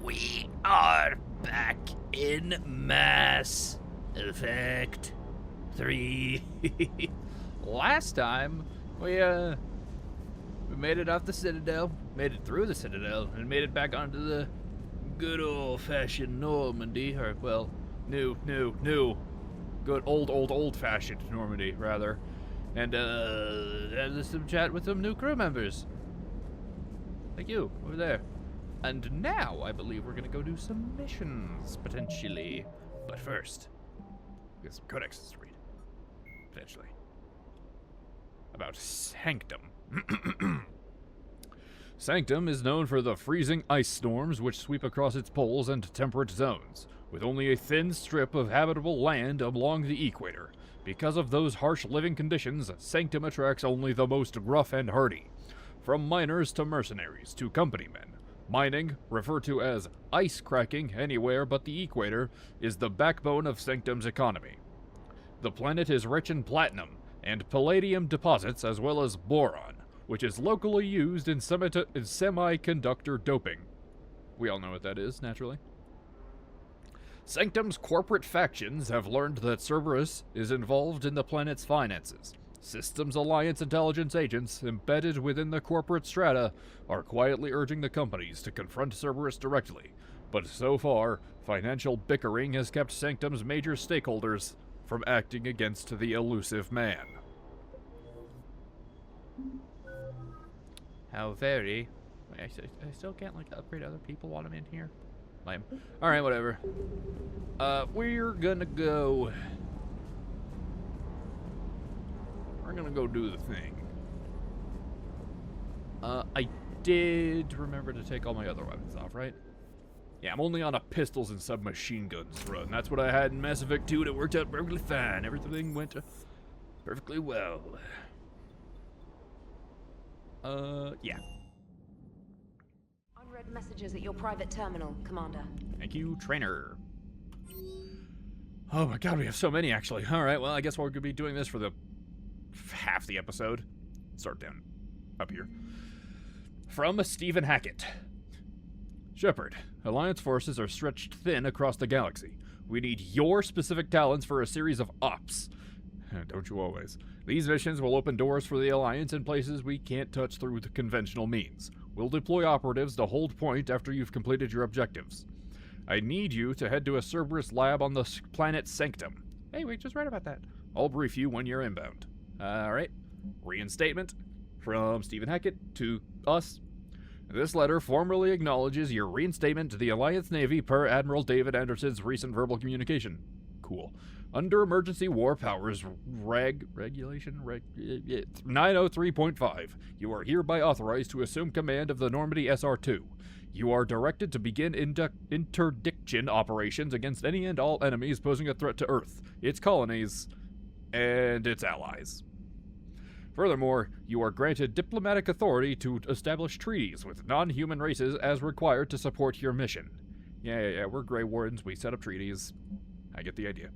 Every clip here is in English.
We are back in Mass Effect 3. Last time, we made it off the Citadel, made it through the Citadel, and made it back onto the good old-fashioned Normandy, or, well, new, good old-fashioned Normandy, rather, and, had some chat with some new crew members. Like you, over there. And now, I believe we're gonna go do some missions, potentially. But first, we got some codexes to read. Potentially. About Sanctum. Sanctum is known for the freezing ice storms which sweep across its poles and temperate zones, with only a thin strip of habitable land along the equator. Because of those harsh living conditions, Sanctum attracts only the most rough and hardy. From miners to mercenaries to company men. Mining, referred to as ice cracking anywhere but the equator, is the backbone of Sanctum's economy. The planet is rich in platinum and palladium deposits as well as boron, which is locally used in semiconductor doping. We all know what that is, naturally. Sanctum's corporate factions have learned that Cerberus is involved in the planet's finances. Systems Alliance intelligence agents embedded within the corporate strata are quietly urging the companies to confront Cerberus directly, but so far, financial bickering has kept Sanctum's major stakeholders from acting against the elusive man. How very... I still can't, upgrade other people while I'm in here? Lame. Alright, whatever. We're gonna go... We're gonna go do the thing. I did remember to take all my other weapons off, right? Yeah, I'm only on a pistols and submachine guns run. That's what I had in Mass Effect 2, and it worked out perfectly fine. Everything went perfectly well. Yeah. Unread messages at your private terminal, Commander. Thank you, Trainer. Oh my god, we have so many, actually. Alright, well, I guess we're gonna be doing this for the half the episode. Start down up here. From Stephen Hackett. Shepard, Alliance forces are stretched thin across the galaxy. We need your specific talents for a series of ops. Don't you always? These missions will open doors for the Alliance in places we can't touch through the conventional means. We'll deploy operatives to hold point after you've completed your objectives. I need you to head to a Cerberus lab on the planet Sanctum. Hey, we just read about that. I'll brief you when you're inbound. Alright. Reinstatement from Stephen Hackett to us. This letter formally acknowledges your reinstatement to the Alliance Navy per Admiral David Anderson's recent verbal communication. Cool. Under Emergency War Powers Regulation 903.5, you are hereby authorized to assume command of the Normandy SR-2. You are directed to begin interdiction operations against any and all enemies posing a threat to Earth, its colonies, and its allies. Furthermore, you are granted diplomatic authority to establish treaties with non-human races as required to support your mission. Yeah, we're Grey Wardens, we set up treaties. I get the idea.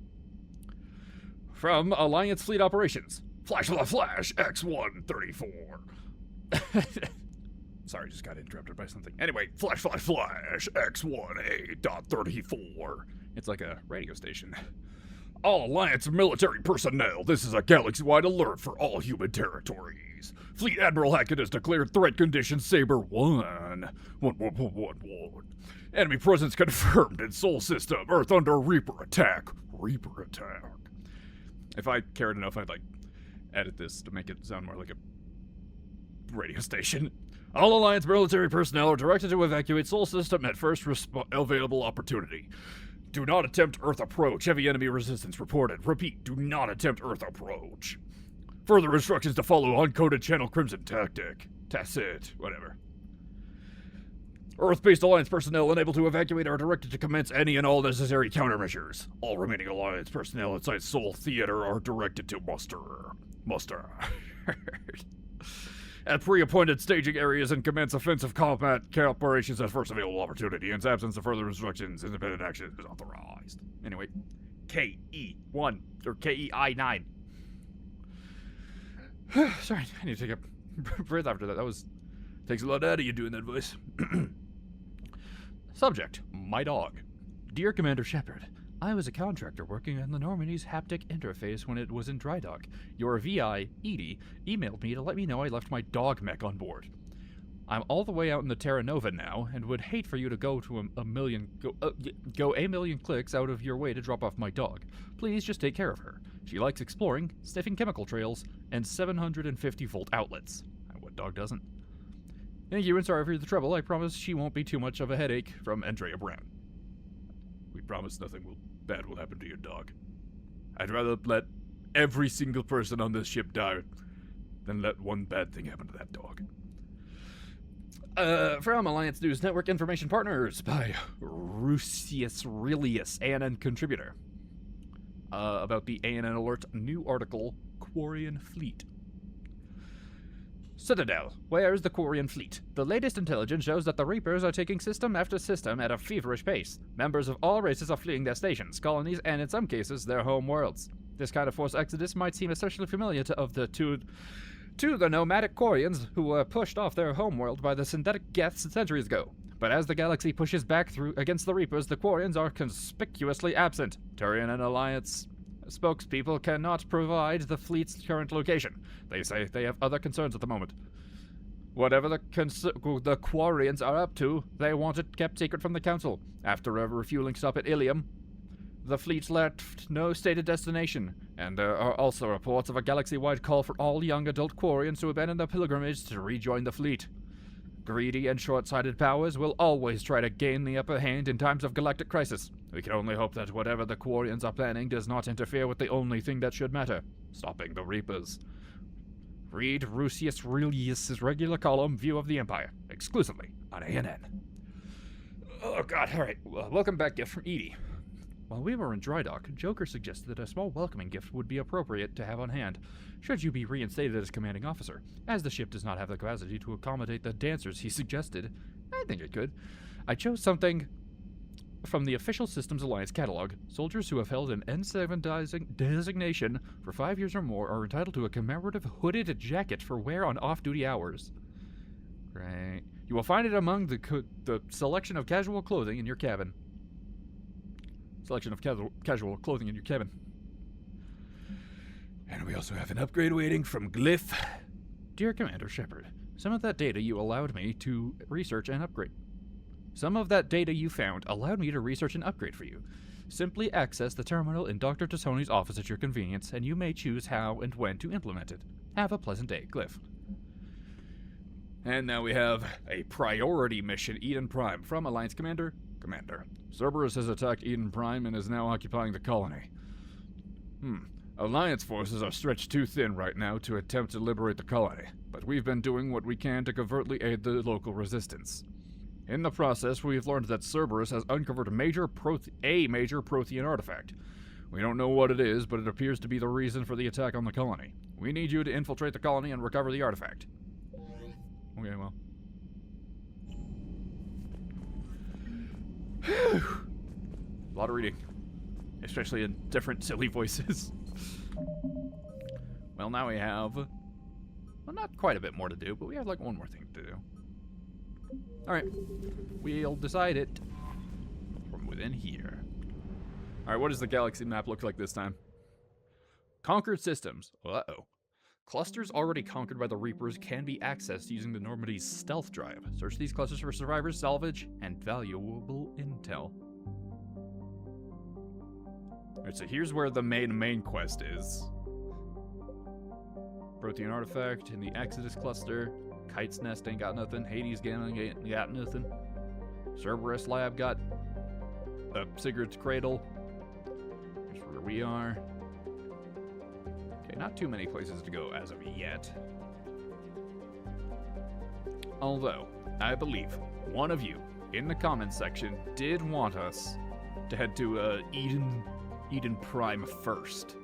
From Alliance Fleet Operations, Flash X-134. Sorry, just got interrupted by something. Anyway, Flash X-1A.34. It's like a radio station. All Alliance military personnel, this is a galaxy-wide alert for all human territories. Fleet Admiral Hackett has declared threat condition Saber 1. 1. Enemy presence confirmed in Sol System. Earth under Reaper attack. If I cared enough, I'd, edit this to make it sound more like a radio station. All Alliance military personnel are directed to evacuate Sol System at first available opportunity. Do not attempt Earth approach. Heavy enemy resistance reported. Repeat, do not attempt Earth approach. Further instructions to follow uncoded Channel Crimson tactic. Tacit, whatever. Earth-based Alliance personnel unable to evacuate are directed to commence any and all necessary countermeasures. All remaining Alliance personnel inside Sol Theater are directed to muster. At pre-appointed staging areas and commence offensive combat operations at first available opportunity. In absence of further instructions, independent action is authorized. Anyway, KE1, or KEI9. Sorry, I need to take a breath after that. Takes a lot out of you doing that voice. Subject, my dog. Dear Commander Shepard, I was a contractor working on the Normandy's haptic interface when it was in dry dock. Your VI, Edie, emailed me to let me know I left my dog mech on board. I'm all the way out in the Terra Nova now, and would hate for you to go to a million clicks out of your way to drop off my dog. Please just take care of her. She likes exploring, sniffing chemical trails, and 750-volt outlets. What dog doesn't? Thank you, and sorry for the trouble. I promise she won't be too much of a headache. From Andrea Brown. We promise nothing bad will happen to your dog. I'd rather let every single person on this ship die than let one bad thing happen to that dog. From Alliance News Network Information Partners by Rusius Aurielius, ANN contributor. About the ANN Alert new article, Quarian Fleet. Citadel, where is the Quarian fleet? The latest intelligence shows that the Reapers are taking system after system at a feverish pace. Members of all races are fleeing their stations, colonies, and in some cases, their home worlds. This kind of forced exodus might seem especially familiar to the nomadic Quarians who were pushed off their homeworld by the synthetic Geths centuries ago. But as the galaxy pushes back through against the Reapers, the Quarians are conspicuously absent. Turian and Alliance spokespeople cannot provide the fleet's current location. They say they have other concerns at the moment. Whatever the Quarians are up to, they want it kept secret from the Council. After a refueling stop at Ilium, the fleet left no stated destination, and there are also reports of a galaxy-wide call for all young adult Quarians to abandon their pilgrimage to rejoin the fleet. Greedy and short-sighted powers will always try to gain the upper hand in times of galactic crisis. We can only hope that whatever the Quarians are planning does not interfere with the only thing that should matter, stopping the Reapers. Read Rusius Aurielius' regular column, View of the Empire, exclusively on ANN. Oh god, alright, welcome back gift from Edie. While we were in dry dock, Joker suggested that a small welcoming gift would be appropriate to have on hand, should you be reinstated as commanding officer. As the ship does not have the capacity to accommodate the dancers he suggested, I think it could. I chose something from the Official Systems Alliance catalog. Soldiers who have held an N7 designation for 5 years or more are entitled to a commemorative hooded jacket for wear on off-duty hours. Great. You will find it among the selection of casual clothing in your cabin. Selection of casual clothing in your cabin. And we also have an upgrade waiting from Glyph. Dear Commander Shepard, some of that data you allowed me to research and upgrade. Some of that data you found allowed me to research and upgrade for you. Simply access the terminal in Dr. Tassoni's office at your convenience, and you may choose how and when to implement it. Have a pleasant day, Glyph. And now we have a priority mission, Eden Prime, from Alliance Commander. Cerberus has attacked Eden Prime and is now occupying the colony. Alliance forces are stretched too thin right now to attempt to liberate the colony, but we've been doing what we can to covertly aid the local resistance. In the process, we've learned that Cerberus has uncovered a major Prothean artifact. We don't know what it is, but it appears to be the reason for the attack on the colony. We need you to infiltrate the colony and recover the artifact. Okay, well. A lot of reading. Especially in different silly voices. Well, now we have... well, not quite a bit more to do, but we have like one more thing to do. Alright. We'll decide it from within here. Alright, what does the galaxy map look like this time? Conquered systems. Uh-oh. Clusters already conquered by the Reapers can be accessed using the Normandy's stealth drive. Search these clusters for survivors, salvage, and valuable intel. Alright, so here's where the main quest is. Prothean artifact in the Exodus cluster. Kite's Nest ain't got nothing. Hades ain't got nothing. Cerberus lab got Sigurd's Cradle. Here's where we are. Okay, not too many places to go as of yet. Although, I believe one of you in the comments section did want us to head to Eden Prime first.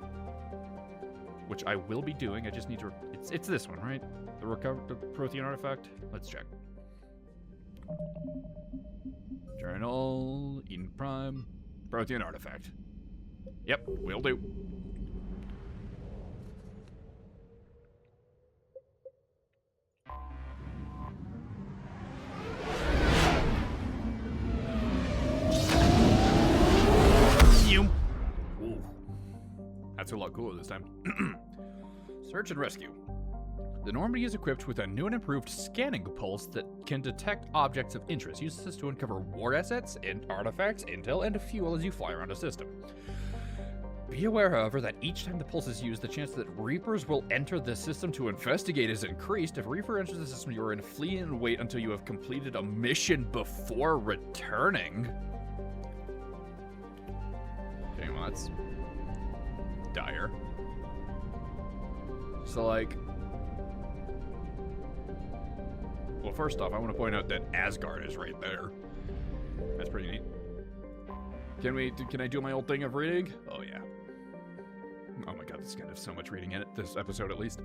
Which I will be doing. I just need to... It's this one, right? The Prothean artifact? Let's check. Journal, Eden Prime, Prothean artifact. Yep, will do. a lot cooler this time. Search and rescue. The Normandy is equipped with a new and improved scanning pulse that can detect objects of interest. Use this to uncover war assets, and artifacts, intel, and fuel as you fly around a system. Be aware, however, that each time the pulse is used, the chance that Reapers will enter the system to investigate is increased. If a Reaper enters the system, you are in flee and wait until you have completed a mission before returning. Okay, well, that's dire. So, like... Well, first off, I want to point out that Asgard is right there. That's pretty neat. Can I do my old thing of reading? Oh, yeah. Oh my god, this is gonna have so much reading in it, this episode at least.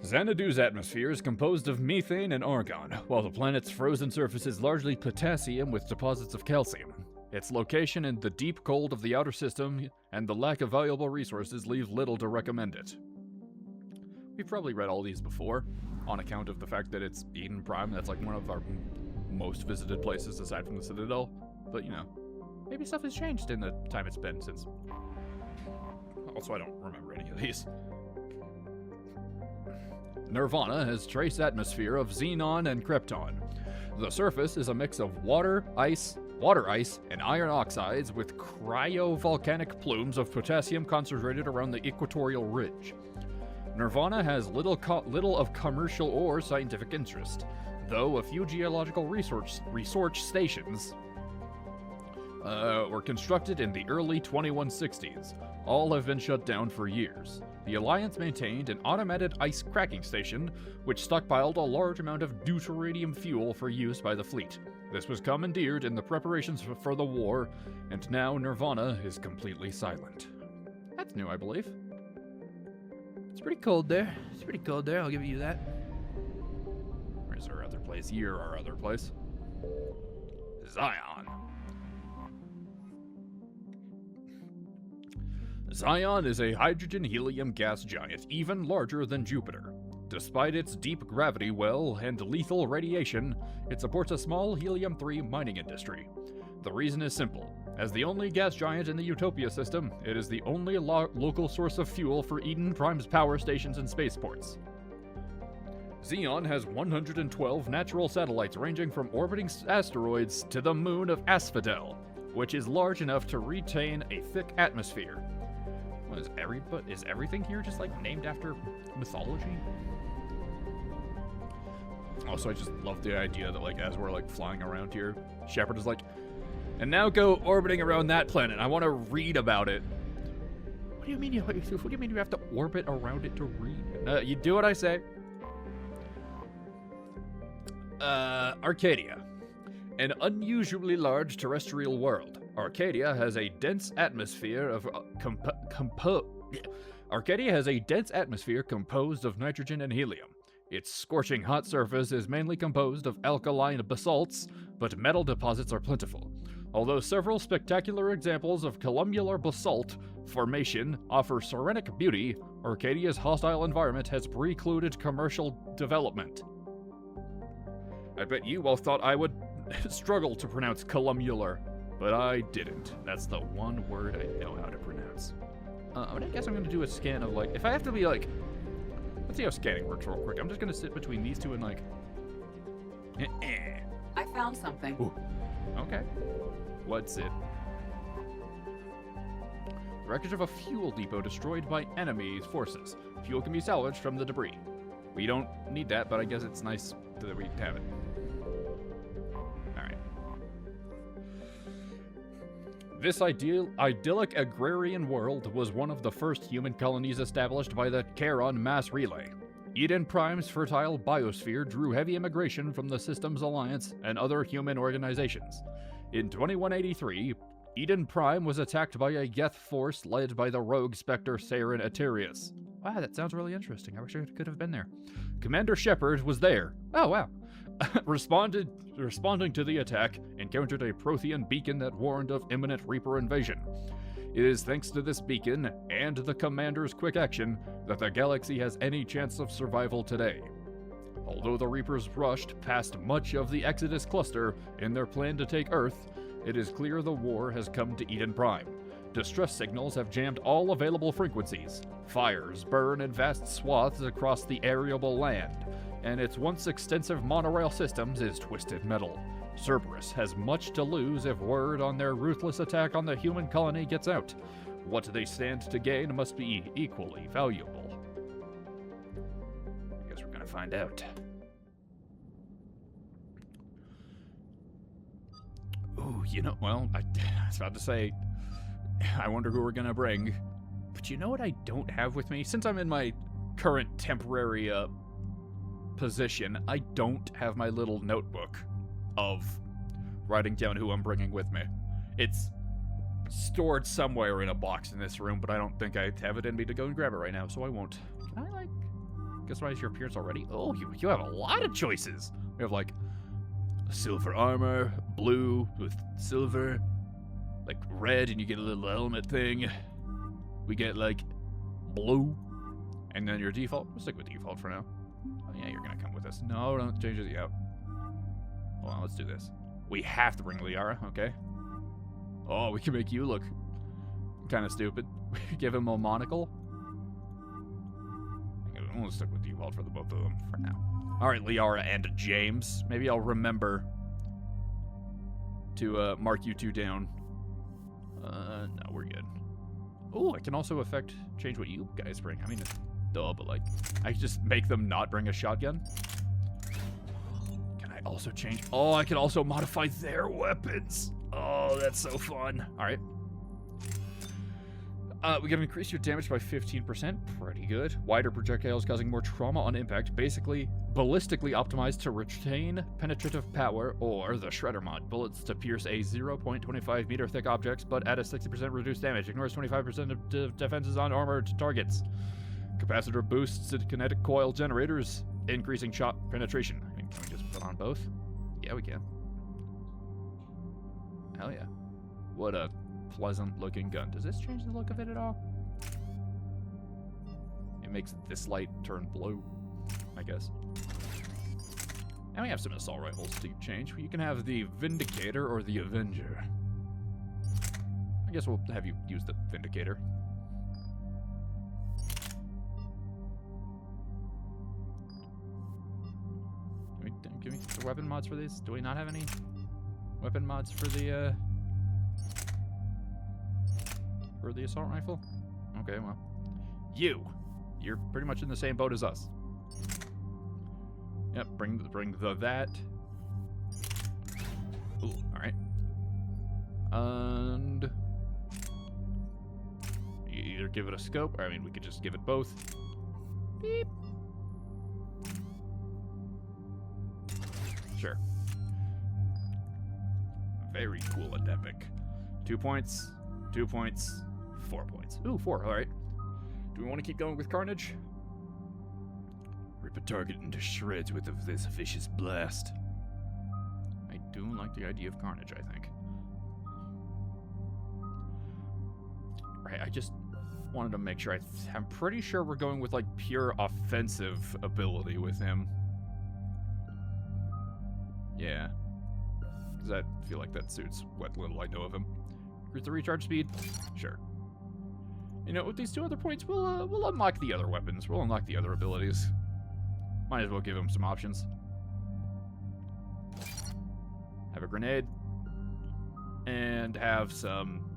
Xanadu's atmosphere is composed of methane and argon, while the planet's frozen surface is largely potassium with deposits of calcium. Its location in the deep cold of the outer system and the lack of valuable resources leave little to recommend it. We've probably read all these before, on account of the fact that it's Eden Prime. That's like one of our most visited places aside from the Citadel. But, you know, maybe stuff has changed in the time it's been since. Also, I don't remember any of these. Nirvana has trace atmosphere of xenon and krypton. The surface is a mix of water ice, and iron oxides with cryovolcanic plumes of potassium concentrated around the equatorial ridge. Nirvana has little of commercial or scientific interest, though a few geological research stations were constructed in the early 2160s. All have been shut down for years. The Alliance maintained an automated ice cracking station, which stockpiled a large amount of deuterium fuel for use by the fleet. This was commandeered in the preparations for the war, and now Nirvana is completely silent. That's new, I believe. It's pretty cold there. I'll give you that. Where's our other place? Here, our other place. Zion. Zion is a hydrogen-helium gas giant, even larger than Jupiter. Despite its deep gravity well and lethal radiation, it supports a small helium-3 mining industry. The reason is simple. As the only gas giant in the Utopia system, it is the only local source of fuel for Eden Prime's power stations and spaceports. Zion has 112 natural satellites ranging from orbiting asteroids to the moon of Asphodel, which is large enough to retain a thick atmosphere. What is everything here just like named after mythology? Also, I just love the idea that like as we're like flying around here, Shepard is like, and now go orbiting around that planet. I want to read about it. What do you mean? What do you mean you have to orbit around it to read? You do what I say. Arcadia, an unusually large terrestrial world. Arcadia has a dense atmosphere of composed of nitrogen and helium. Its scorching hot surface is mainly composed of alkaline basalts, but metal deposits are plentiful. Although several spectacular examples of columnar basalt formation offer serenic beauty, Arcadia's hostile environment has precluded commercial development. I bet you all thought I would struggle to pronounce columnar, but I didn't. That's the one word I know how to pronounce. I guess I'm gonna do a scan of like, if I have to be like, let's see how scanning works real quick. I'm just gonna sit between these two and like, I found something. Ooh. Okay. What's it? The wreckage of a fuel depot destroyed by enemy forces. Fuel can be salvaged from the debris. We don't need that, but I guess it's nice that we have it. Alright. This idyllic agrarian world was one of the first human colonies established by the Charon mass relay. Eden Prime's fertile biosphere drew heavy immigration from the Systems Alliance and other human organizations. In 2183, Eden Prime was attacked by a Geth force led by the rogue Spectre Saren Aterius. Wow, that sounds really interesting. I wish I could have been there. Commander Shepard was there. Oh, wow. Responding to the attack, encountered a Prothean beacon that warned of imminent Reaper invasion. It is thanks to this beacon, and the Commander's quick action, that the galaxy has any chance of survival today. Although the Reapers rushed past much of the Exodus cluster in their plan to take Earth, it is clear the war has come to Eden Prime. distress signals have jammed all available frequencies. Fires burn in vast swaths across the arable land, and its once extensive monorail systems is twisted metal. Cerberus has much to lose if word on their ruthless attack on the human colony gets out. What they stand to gain must be equally valuable. I guess we're gonna find out. Ooh, you know, well, I was about to say, I wonder who we're gonna bring. But you know what I don't have with me? Since I'm in my current temporary position, I don't have my little notebook of writing down who I'm bringing with me. It's stored somewhere in a box in this room, but I don't think I have it in me to go and grab it right now, so I won't. Can I, like, customize your appearance already? Oh, you have a lot of choices. We have, like, silver armor, blue with silver, like red, and you get a little helmet thing. We get, like, blue, and then your default. We'll stick with default for now. Oh, yeah, you're gonna come with us. No, don't change it yet. Hold on, let's do this. We have to bring Liara, okay? Oh, we can make you look kind of stupid. Give him a monocle. We'll stick with default for the both of them for now. All right, Liara and James. Maybe I'll remember to mark you two down. No, we're good. Oh, I can also change what you guys bring. I mean, it's duh, but like, I just make them not bring a shotgun. Can I also change? Oh, I can also modify their weapons. Oh, that's so fun. All right. We can increase your damage by 15%. Pretty good. Wider projectiles causing more trauma on impact. Basically, ballistically optimized to retain penetrative power, or the Shredder mod. Bullets to pierce a 0.25 meter thick objects, but at a 60% reduced damage. Ignores 25% of defenses on armored targets. Capacitor boosts to kinetic coil generators, increasing shot penetration. I mean, can we just put on both? Yeah, we can. Hell yeah. What a pleasant looking gun. Does this change the look of it at all? It makes this light turn blue, I guess. And we have some assault rifles to change. You can have the Vindicator or the Avenger. I guess we'll have you use the Vindicator. Give me the weapon mods for these. Do we not have any weapon mods for the assault rifle? Okay, well, you're pretty much in the same boat as us. Yep, bring the that. Ooh, all right. And you either give it a scope, or I mean, we could just give it both. Beep. Sure. Very cool and epic. 2 points, 2 points, 4 points. Ooh, 4, alright. Do we want to keep going with Carnage? Rip a target into shreds with this vicious blast. I do like the idea of Carnage, I think. Right, I just wanted to make sure. I'm pretty sure we're going with, like, pure offensive ability with him. Yeah. Because I feel like that suits what little I know of him. Increase the recharge speed? Sure. You know, with these 2 other points, we'll unlock the other weapons. We'll unlock the other abilities. Might as well give him some options. Have a grenade. And have some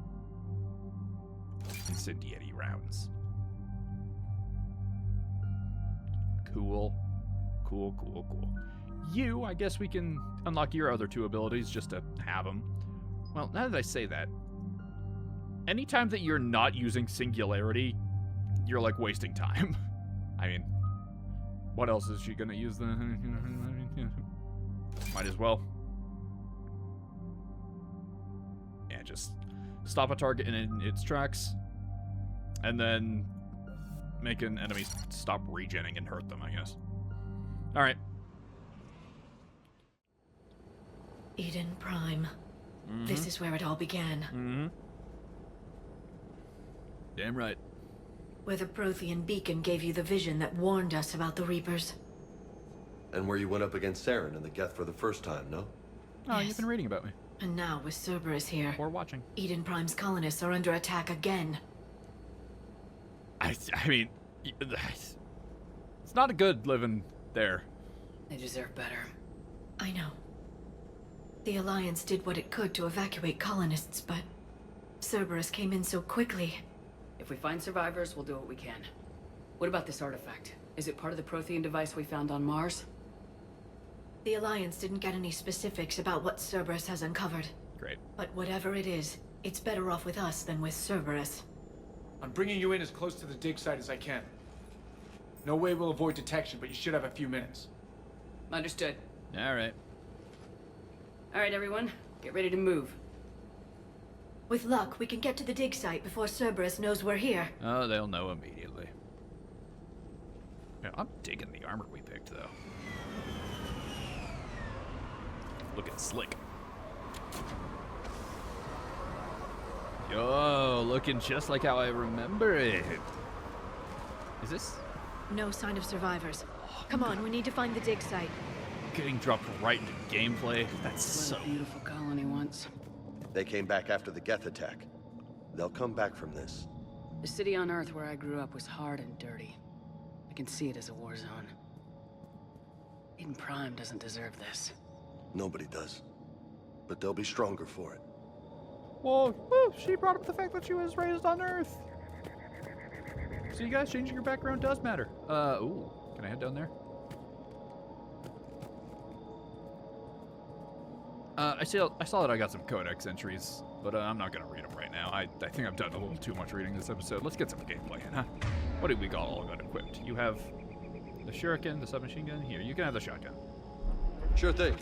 incendiary rounds. Cool. Cool, cool, cool. I guess we can unlock your other 2 abilities just to have them. Well, now that I say that, anytime that you're not using Singularity, you're, like, wasting time. I mean, what else is she gonna use then? Might as well. Yeah, just stop a target in its tracks, and then make an enemy stop regenning and hurt them, I guess. Alright. Eden Prime. Mm-hmm. This is where it all began. Mm-hmm. Damn right. Where the Prothean beacon gave you the vision that warned us about the Reapers. And where you went up against Saren and the Geth for the first time, no? Oh, Yes. You've been reading about me. And now, with Cerberus here, Or watching. Eden Prime's colonists are under attack again. I mean, it's not good living there. They deserve better. I know. The Alliance did what it could to evacuate colonists, but Cerberus came in so quickly. If we find survivors, we'll do what we can. What about this artifact? Is it part of the Prothean device we found on Mars? The Alliance didn't get any specifics about what Cerberus has uncovered. Great. But whatever it is, it's better off with us than with Cerberus. I'm bringing you in as close to the dig site as I can. No way we'll avoid detection, but you should have a few minutes. Understood. All right. All right, everyone. Get ready to move. With luck, we can get to the dig site before Cerberus knows we're here. Oh, they'll know immediately. Yeah, I'm digging the armor we picked, though. Looking slick. Yo, looking just like how I remember it. Is this No sign of survivors. Come on, we need to find the dig site. getting dropped right into gameplay? That's so... What a beautiful colony once. They came back after the Geth attack. They'll come back from this. The city on Earth where I grew up was hard and dirty. I can see it as a war zone. Eden Prime doesn't deserve this. Nobody does. But they'll be stronger for it. Well, woo, she brought up the fact that she was raised on Earth. So you guys, changing your background does matter. Ooh, can I head down there? I saw that I got some codex entries, but I'm not gonna read them right now. I think I've done a little too much reading this episode. Let's get some gameplay in, huh? What do we all got equipped? You have the shuriken, the submachine gun. Here, you can have the shotgun. Sure thing.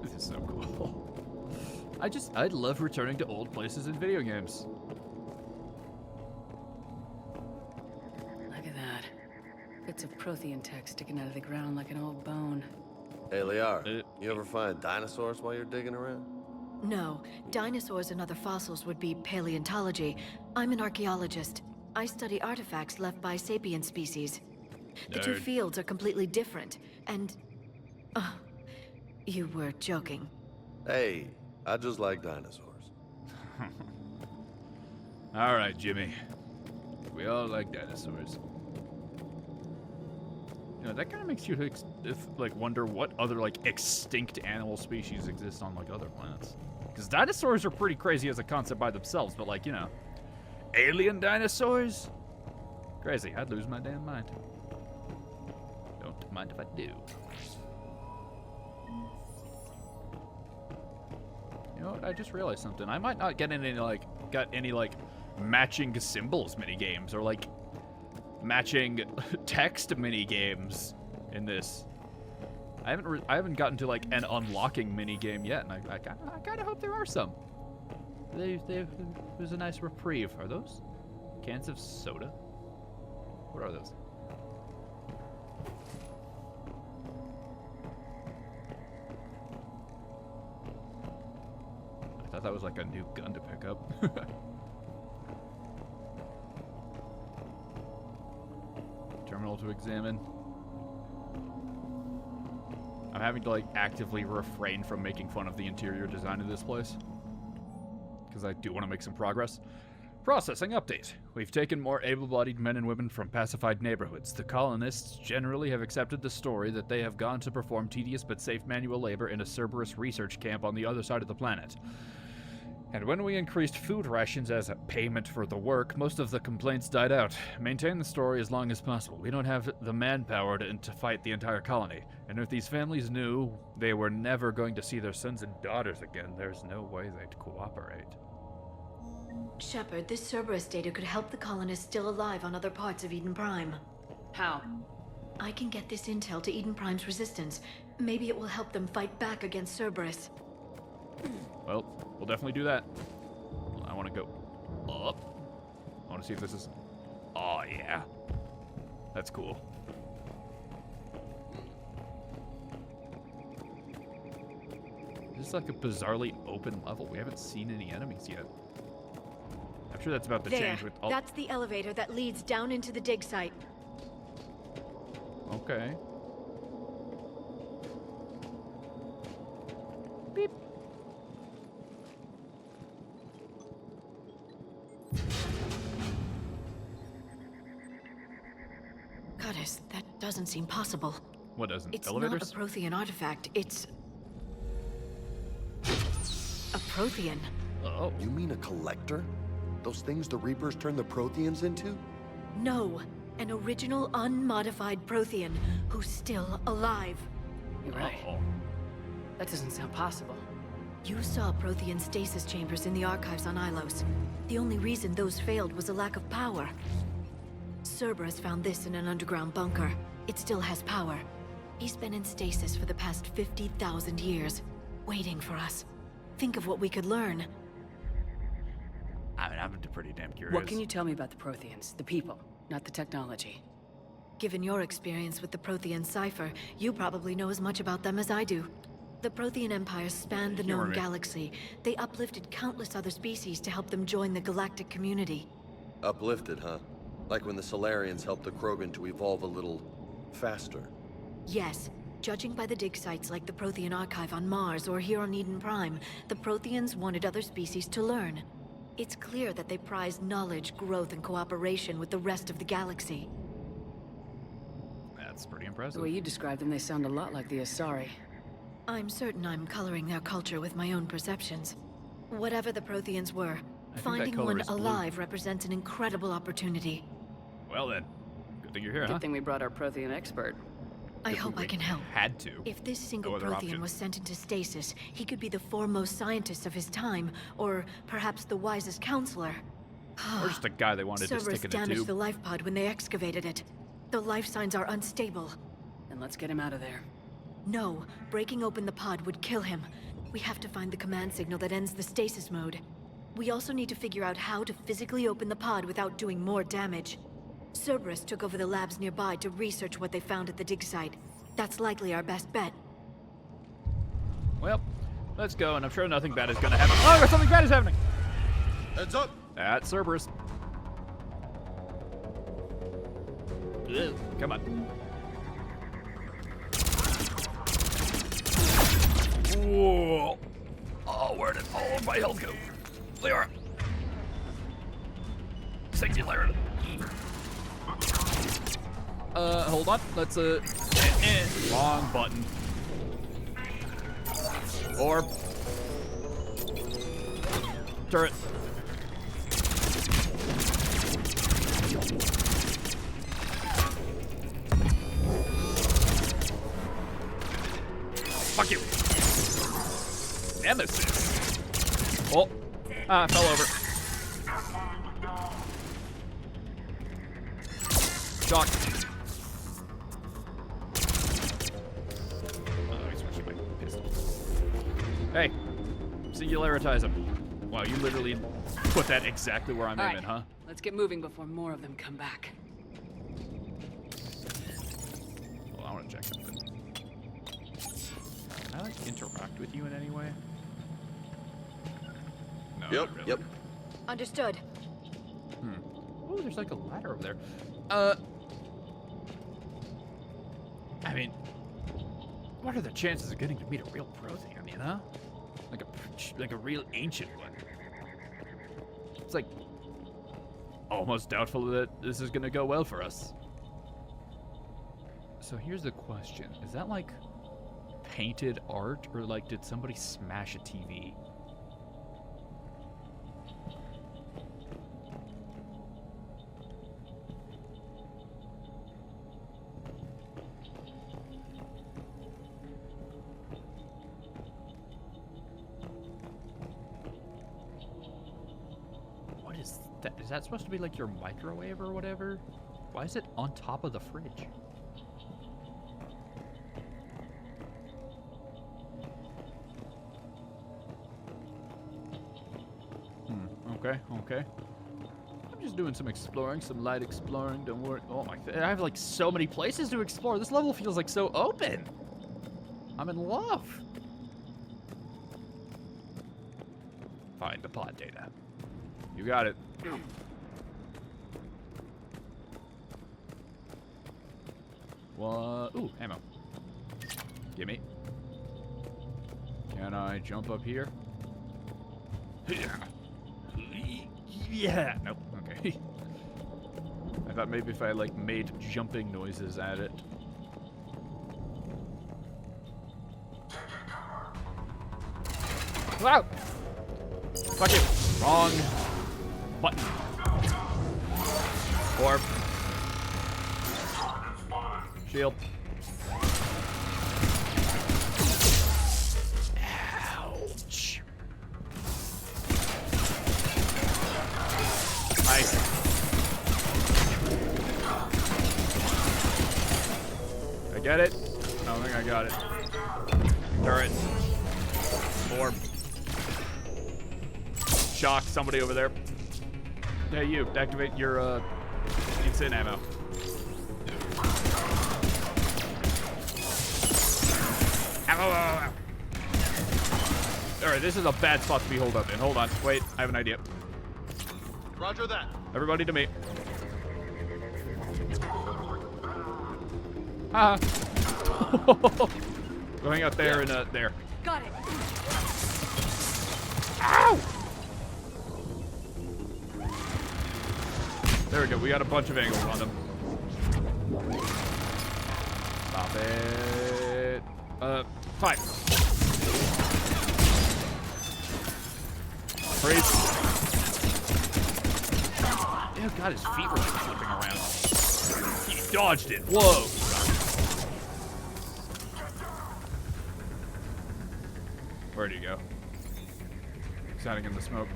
This is so cool. I love returning to old places in video games. Look at that. Bits of Prothean tech sticking out of the ground like an old bone. Hey, Liara, you ever find dinosaurs while you're digging around? No, dinosaurs and other fossils would be paleontology. I'm an archaeologist. I study artifacts left by sapient species. The two Nerd. fields are completely different, and... you were joking. Hey, I just like dinosaurs. All right, Jimmy. We all like dinosaurs. You know, that kind of makes you wonder what other extinct animal species exist on other planets. Because dinosaurs are pretty crazy as a concept by themselves, but alien dinosaurs? Crazy. I'd lose my damn mind. Don't mind if I do. You know what? I just realized something. I might not get any matching symbols mini games or matching text mini games in this. I haven't gotten to an unlocking mini game yet, and I kind of hope there are some. There's a nice reprieve. Are those cans of soda? What are those? I thought that was a new gun to pick up. Terminal to examine. I'm having to actively refrain from making fun of the interior design of this place, because I do want to make some progress. Processing update. We've taken more able-bodied men and women from pacified neighborhoods. The colonists generally have accepted the story that they have gone to perform tedious but safe manual labor in a Cerberus research camp on the other side of the planet. And when we increased food rations as a payment for the work, most of the complaints died out. Maintain the story as long as possible. We don't have the manpower to fight the entire colony. And if these families knew they were never going to see their sons and daughters again, there's no way they'd cooperate. Shepard, this Cerberus data could help the colonists still alive on other parts of Eden Prime. How? I can get this intel to Eden Prime's resistance. Maybe it will help them fight back against Cerberus. Well, we'll definitely do that. I want to go up. I want to see if this is... Oh, yeah. That's cool. This is a bizarrely open level. We haven't seen any enemies yet. I'm sure that's about to There. change with all... That's the elevator that leads down into the dig site. Okay. Beep. Curtis, that doesn't seem possible. What doesn't? It's Elevators? not a Prothean artifact. It's a Prothean. Oh. You mean a collector? Those things the Reapers turn the Protheans into? No, an original unmodified Prothean who's still alive. You're right. Uh-oh. That doesn't sound possible. You saw Prothean stasis chambers in the archives on Ilos. The only reason those failed was a lack of power. Cerberus found this in an underground bunker. It still has power. He's been in stasis for the past 50,000 years, waiting for us. Think of what we could learn. I mean, I'm pretty damn curious. What can you tell me about the Protheans? The people, not the technology. Given your experience with the Prothean cipher, you probably know as much about them as I do. The Prothean Empire spanned the Humor known me. galaxy. They uplifted countless other species to help them join the galactic community. Uplifted, huh? Like when the Solarians helped the Krogan to evolve a little faster. Yes. Judging by the dig sites like the Prothean Archive on Mars or here on Eden Prime, the Protheans wanted other species to learn. It's clear that they prized knowledge, growth, and cooperation with the rest of the galaxy. That's pretty The impressive. way you describe them, they sound a lot like the Asari. I'm certain I'm coloring their culture with my own perceptions. Whatever the Protheans were, that finding color one is blue. alive represents an incredible opportunity. Well then, good thing you're here, huh? Good thing we brought our Prothean expert. I Good hope thing I can help. Had to. If this single No other Prothean option. was sent into stasis, he could be the foremost scientist of his time, or perhaps the wisest counselor. Or just a guy they wanted to Cerberus stick in a damaged tube. the life pod when they excavated it. The life signs are unstable. Then let's get him out of there. No, breaking open the pod would kill him. We have to find the command signal that ends the stasis mode. We also need to figure out how to physically open the pod without doing more damage. Cerberus took over the labs nearby to research what they found at the dig site. That's likely our best bet. Well, let's go, and I'm sure nothing bad is gonna happen. Oh, something bad is happening! Heads up! That's Cerberus. Ugh, come on. Whoa! Oh, where did all of my health go? Lyra! Singularity. Hold on. Let's, wrong button. Orb. Turret. Fuck you. Nemesis. Oh. Ah, fell over. Shock. Oh, he's switching my pistol. Hey, singularize him. Wow, you literally put that exactly where I'm All aiming, huh? Let's get moving before more of them come back. Well, I want to check something. Can I, like, interact with you in any way? No, Yep, not really. yep. Understood. Oh, there's like a ladder over there. I mean, what are the chances of getting to meet a real Prothean, you know? Like a real ancient one. It's like almost doubtful that this is gonna go well for us. So here's the question. Is that like painted art, or like did somebody smash a TV? What is that? Is that supposed to be like your microwave or whatever? Why is it on top of the fridge? Okay, okay. I'm just doing some exploring, some light exploring. Don't worry. Oh my! I have like so many places to explore. This level feels like so open. I'm in love. Find the pod data. You got it. What? Ooh, ammo. Gimme. Can I jump up here? Yeah. Nope. Okay. I thought maybe if I like made jumping noises at it. Wow! Fuck it. Wrong button. Orb. Shield. Ouch. Nice. I get it? I don't think I got it. Turret. Orb. Shock somebody over there. Hey, you. Activate your, instant ammo. Ow. Alright, this is a bad spot to be holed up in. Hold on. Wait, I have an idea. Roger that. Everybody to me. Haha. Going out there and, there. Got it. Ow! There we go. We got a bunch of angles on them. Stop it. 5. Freeze. Oh god, his feet were like flipping around. He dodged it. Whoa. Where'd he go? He's hiding in the smoke.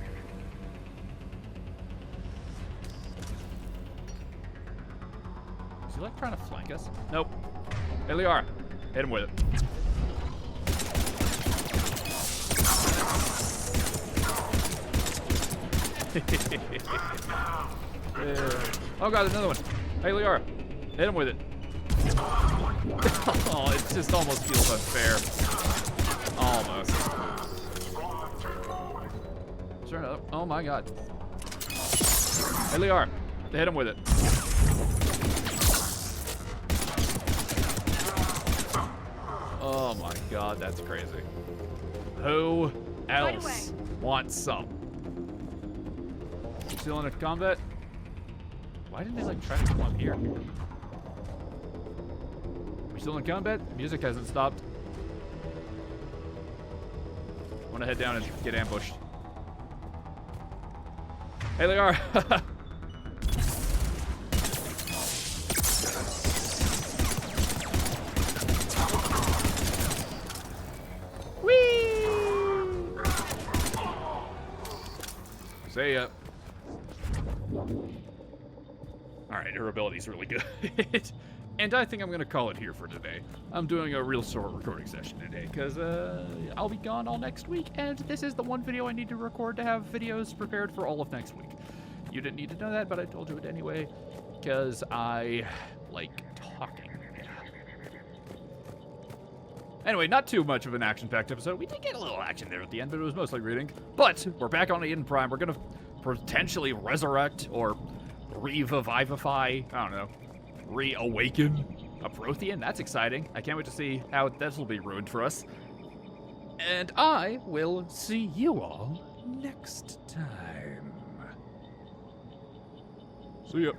Is he like trying to flank us? Nope. Hey, Liara. Hit him with it. Oh god, another one. Hey, Liara. Hit him with it. Oh, it just almost feels unfair. Almost. Is there another? Oh my god. Hey, Liara. Hit him with it. Oh my god, that's crazy. Who else wants some? You still in a combat? Why didn't they like try to come up here? We still in combat? Music hasn't stopped. I want to head down and get ambushed. Hey, Liara. See ya. Alright, her ability's really good. And I think I'm going to call it here for today. I'm doing a real short recording session today, because I'll be gone all next week, and this is the one video I need to record to have videos prepared for all of next week. You didn't need to know that, but I told you it anyway, because I like talking. Anyway, not too much of an action-packed episode. We did get a little action there at the end, but it was mostly reading. But we're back on Eden Prime. We're going to potentially resurrect or revivify, I don't know, reawaken a Prothean. That's exciting. I can't wait to see how this will be ruined for us. And I will see you all next time. See ya.